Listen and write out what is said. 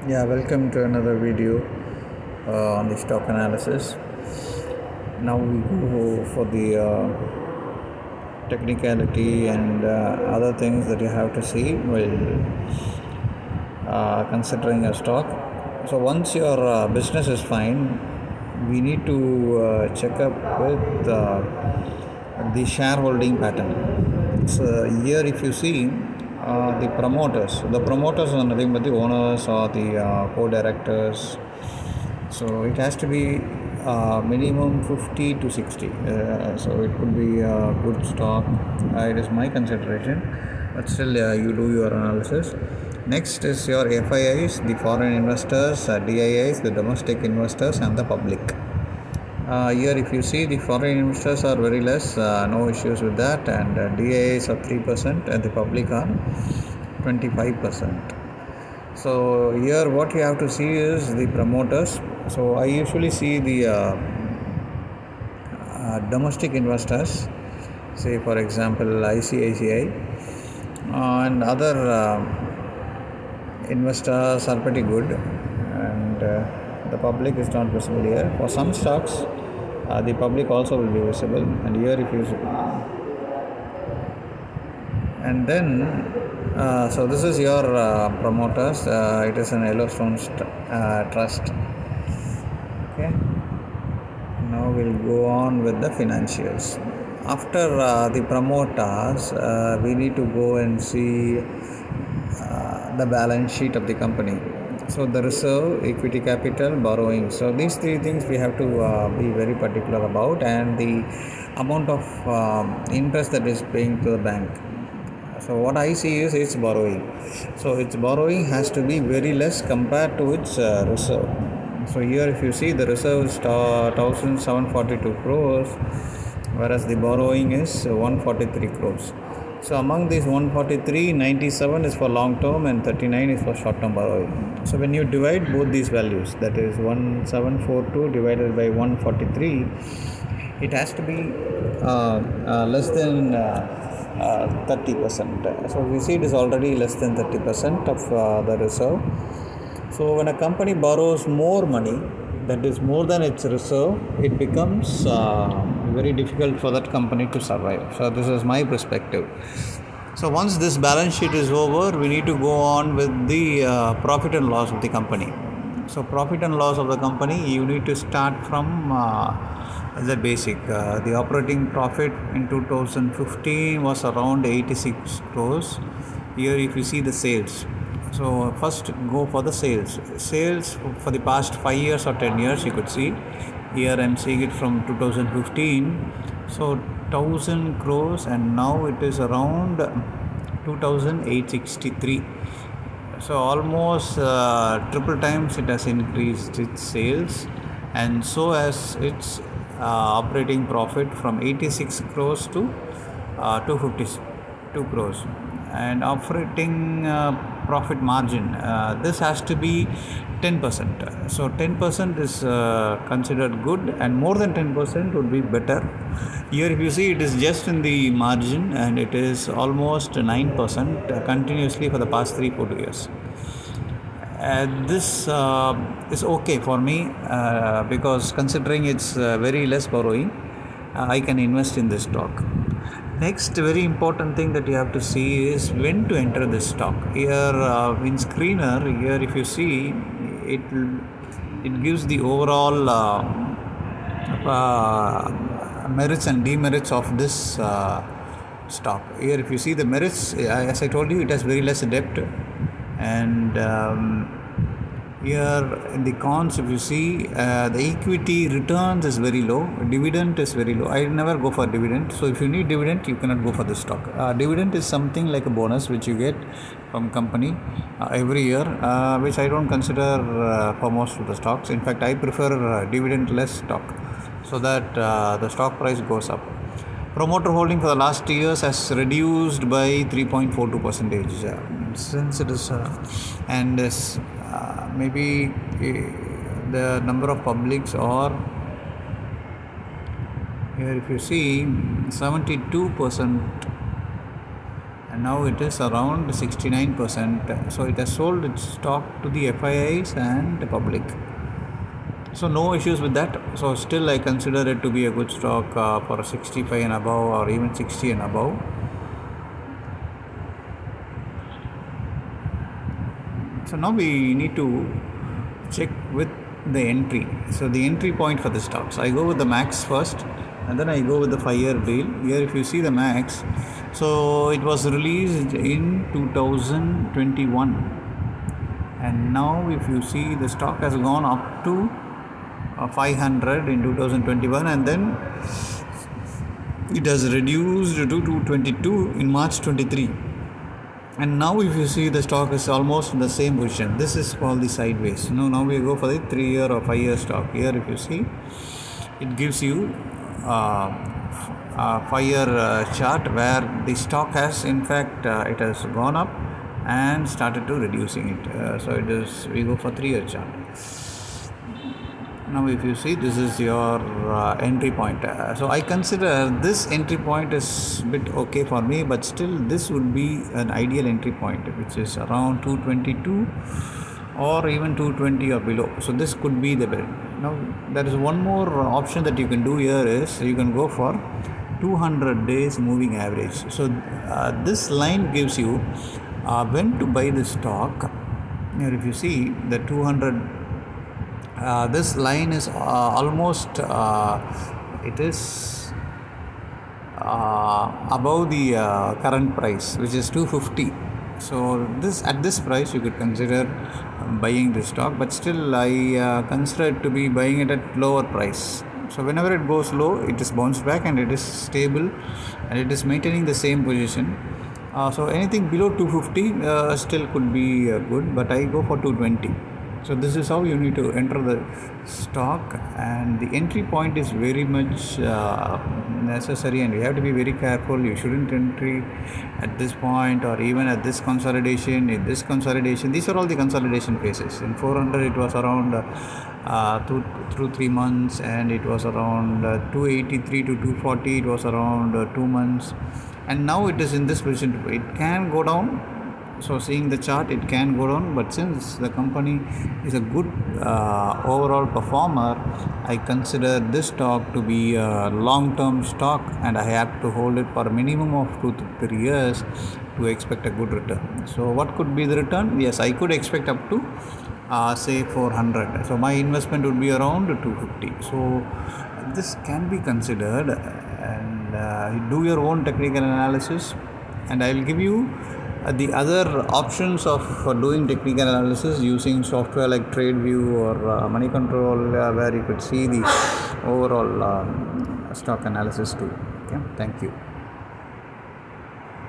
Yeah, welcome to another video on the stock analysis. Now we go for the technicality and other things that you have to see while considering a stock. So once your business is fine, we need to check up with the shareholding pattern. So here, if you see the promoters are nothing but the owners or the co-directors. So it has to be minimum 50 to 60. So it could be a good stock. It is my consideration, but still you do your analysis. Next is your FIIs, the foreign investors, DIIs, the domestic investors, and the public. Here, if you see, the foreign investors are very less, no issues with that, and DIIs are 3%, and the public are 25%. So here what you have to see is the promoters. So I usually see the domestic investors, say for example ICICI, and other investors are pretty good, and the public is not visible here. For some stocks, the public also will be visible, and here if you and then so this is your promoters. It is an Yellowstone trust. Okay, now we'll go on with the financials. After the promoters, we need to go and see the balance sheet of the company. So the reserve, equity capital, borrowing. So these three things we have to be very particular about, and the amount of interest that is paying to the bank. So what I see is its borrowing. So its borrowing has to be very less compared to its reserve. So here if you see, the reserve is 1742 crores, whereas the borrowing is 143 crores. So among these 143, 97 is for long term and 39 is for short term borrowing. So when you divide both these values, that is 1742 divided by 143, it has to be less than 30%. So we see it is already less than 30% of the reserve. So when a company borrows more money, that is more than its reserve, it becomes very difficult for that company to survive. So this is my perspective. So once this balance sheet is over, we need to go on with the profit and loss of the company. So profit and loss of the company, you need to start from the basic. The operating profit in 2015 was around 86 crores. Here if you see the sales, so first go for the sales. Sales for the past 5 years or 10 years, you could see. Here I'm seeing it from 2015. So 1000 crores, and now it is around 2863. So almost triple times it has increased its sales, and so has its operating profit from 86 crores to 252 crores. And operating profit margin, this has to be 10%. So 10% is considered good, and more than 10% would be better. Here if you see, it is just in the margin, and it is almost 9% continuously for the past 3-4 years. This is okay for me because considering it's very less borrowing, I can invest in this stock. Next very important thing that you have to see is when to enter this stock. Here in screener, here if you see, it gives the overall merits and demerits of this stock. Here if you see the merits, as I told you, it has very less debt, and here in the cons, if you see, the equity returns is very low, dividend is very low. I never go for dividend. So if you need dividend, you cannot go for this stock. Dividend is something like a bonus which you get from company every year, which I don't consider for most of the stocks. In fact, I prefer dividend less stock, so that the stock price goes up. Promoter holding for the last 2 years has reduced by 3.42%. Since it is and is maybe the number of publics, or here if you see 72%, and now it is around 69%. So it has sold its stock to the FIIs and the public. So no issues with that. So still I consider it to be a good stock for 65 and above, or even 60 and above. So now we need to check with the entry. So the entry point for the stocks, I go with the max first, and then I go with the 5-year deal. Here if you see the max, so it was released in 2021, and now if you see the stock has gone up to 500 in 2021, and then it has reduced to 222 in March 23, and now if you see the stock is almost in the same position. This is called the sideways. Now we go for the 3-year or 5-year stock. Here if you see, it gives you a 5-year chart where the stock has, in fact, it has gone up and started to reducing it. So it is, we go for 3-year chart. Now if you see, this is your entry point. So I consider this entry point is a bit okay for me, but still this would be an ideal entry point, which is around 222 or even 220 or below. So this could be the bid. Now there is one more option that you can do here, is you can go for 200 days moving average. So this line gives you when to buy the stock. Here if you see the 200, this line is almost it is above the current price, which is 250. So this, at this price you could consider buying this stock, but still I consider it to be buying it at lower price. So whenever it goes low, it is bounced back and it is stable and it is maintaining the same position. So anything below 250 still could be good, but I go for 220. So this is how you need to enter the stock, and the entry point is very much necessary, and you have to be very careful. You shouldn't enter at this point, or even at this consolidation. In this consolidation, these are all the consolidation phases. In 400 it was around 3 months, and it was around 283 to 240, it was around 2 months, and now it is in this position. It can go down. So seeing the chart, it can go down, but since the company is a good overall performer, I consider this stock to be a long-term stock, and I have to hold it for a minimum of 2 to 3 years to expect a good return. So what could be the return? Yes, I could expect up to say 400. So my investment would be around 250. So this can be considered, and do your own technical analysis, and I will give you the other options of doing technical analysis using software like TradeView or Money Control, where you could see the overall stock analysis too. Okay, thank you.